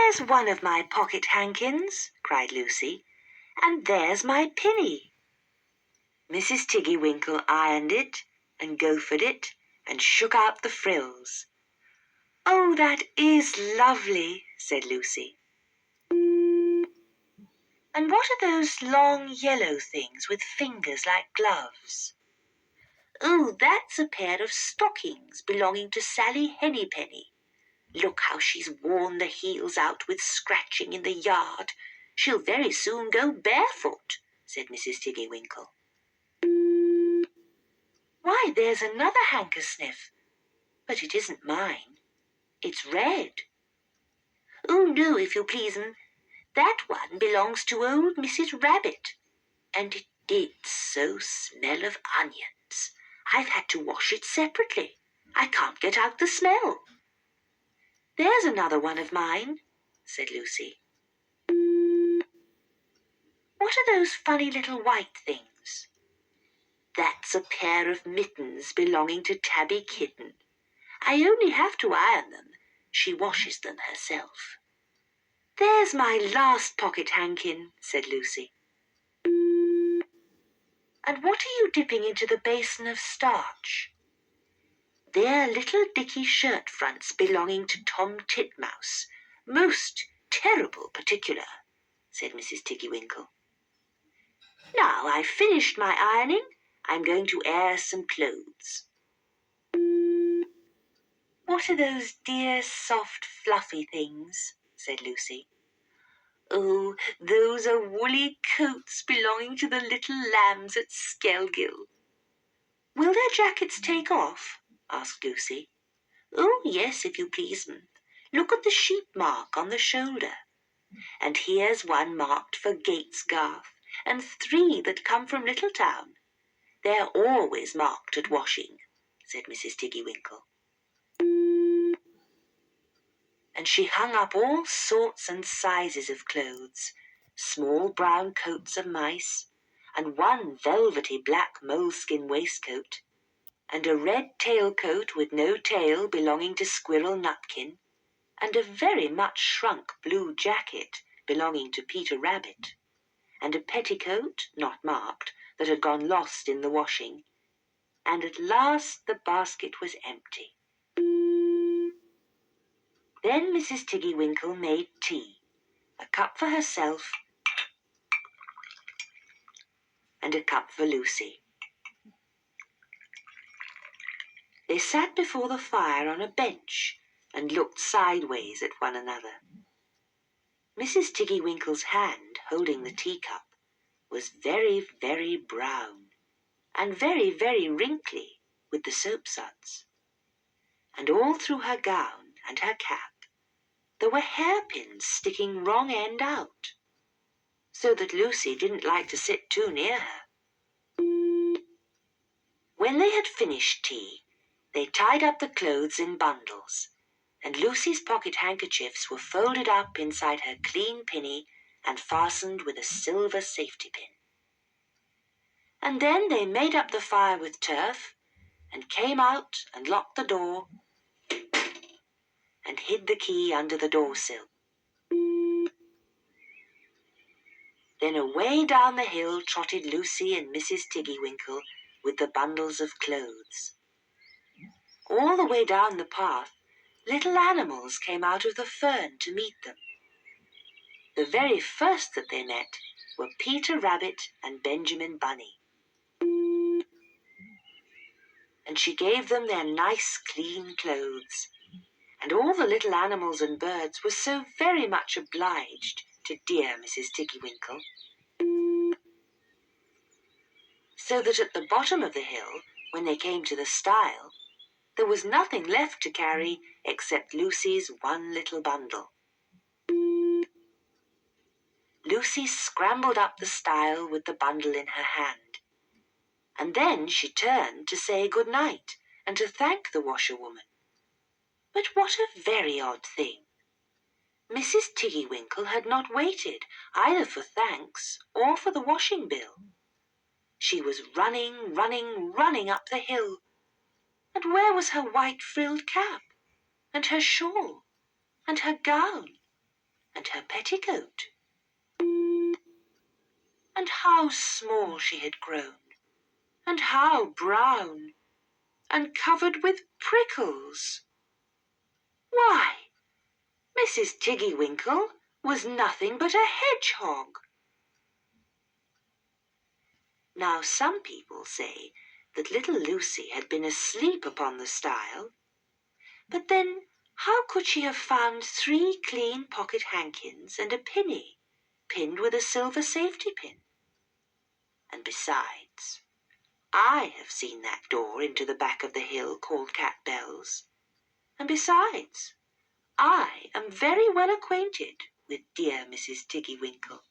"There's one of my pocket hankins," cried Lucy, "and there's my pinny." Mrs. Tiggy-winkle ironed it and gophered it and shook out the frills. "Oh, that is lovely," said Lucy. "And what are those long yellow things with fingers like gloves?" "Oh, that's a pair of stockings belonging to Sally Hennypenny. Look how she's worn the heels out with scratching in the yard. She'll very soon go barefoot," said Mrs. Tiggy-winkle. "Why, there's another hankersniff, but it isn't mine. It's red." "Oh, no, if you please'm. That one belongs to old Mrs. Rabbit, and it did so smell of onions. I've had to wash it separately. I can't get out the smell." "There's another one of mine," said Lucy. "What are those funny little white things?" "That's a pair of mittens belonging to Tabby Kitten. I only have to iron them. She washes them herself." "There's my last pocket hankin," said Lucy. "And what are you dipping into the basin of starch?" "They're little dicky shirt fronts belonging to Tom Titmouse. Most terrible particular," said Mrs. Tiggy-winkle. "Now I've finished my ironing, I'm going to air some clothes." "What are those dear, soft, fluffy things?" said Lucy. "Oh, those are woolly coats belonging to the little lambs at Skelgill." "Will their jackets take off?" asked Lucy. "Oh, yes, if you please'm. Look at the sheep mark on the shoulder. And here's one marked for Gatesgarth, and 3 that come from Littletown. They're always marked at washing," said Mrs. Tiggy-winkle. And she hung up all sorts and sizes of clothes, small brown coats of mice, and one velvety black moleskin waistcoat, and a red tailcoat with no tail belonging to Squirrel Nutkin, and a very much shrunk blue jacket belonging to Peter Rabbit, and a petticoat, not marked, that had gone lost in the washing, and at last the basket was empty. Then Mrs. Tiggy-winkle made tea, a cup for herself and a cup for Lucy. They sat before the fire on a bench and looked sideways at one another. Mrs. Tiggy-winkle's hand, holding the teacup, was very, very brown, and very, very wrinkly with the soapsuds. And all through her gown and her cap there were hairpins sticking wrong end out, so that Lucy didn't like to sit too near her. When they had finished tea, they tied up the clothes in bundles, and Lucy's pocket handkerchiefs were folded up inside her clean pinny and fastened with a silver safety pin. And then they made up the fire with turf, and came out and locked the door, and hid the key under the door-sill. Then away down the hill trotted Lucy and Mrs. Tiggy-winkle with the bundles of clothes. All the way down the path, little animals came out of the fern to meet them. The very first that they met were Peter Rabbit and Benjamin Bunny. And she gave them their nice clean clothes, and all the little animals and birds were so very much obliged to dear Mrs. Tiggy-winkle, so that at the bottom of the hill, when they came to the stile, there was nothing left to carry except Lucy's one little bundle. Lucy scrambled up the stile with the bundle in her hand, and then she turned to say good night and to thank the washerwoman. But what a very odd thing! Mrs. Tiggy-winkle had not waited either for thanks or for the washing bill. She was running, running, running up the hill, and where was her white frilled cap, and her shawl, and her gown? and her petticoat. And how small she had grown, and how brown, and covered with prickles. Why, Mrs. Tiggy-winkle was nothing but a hedgehog. Now some people say that little Lucy had been asleep upon the stile, but then how could she have found 3 clean pocket hankins and a pinny pinned with a silver safety pin? And besides, I have seen that door into the back of the hill called Cat Bell's, and besides, I am very well acquainted with dear Mrs. Tiggy-winkle.